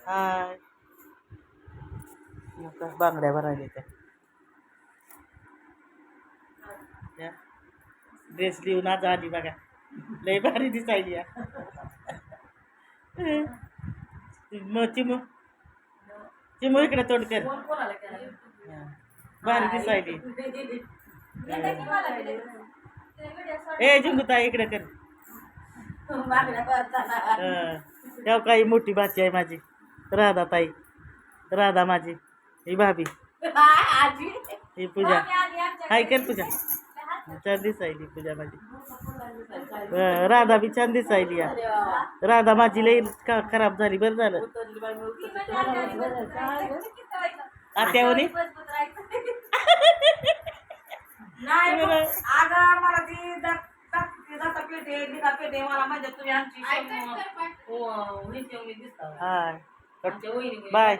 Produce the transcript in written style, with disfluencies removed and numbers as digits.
हाय बांगड्या भरायला त्या ड्रेस लिहून आज आली बघा लय भारी दिसायली मग चिमू चिमू इकडे तोंड कर भारी दिसायली ए जिंगूताई इकडे कर तेव्हा काही मोठी भाची आहे माझी राधा ताई राधा माझी ही भाभी ही पूजा हाय कर पूजा छान दिसायली पूजा माझी राधा बी छान दिसायली या राधा माझी लई खराब झाली बरं झालं आत्यावनी हाय बाय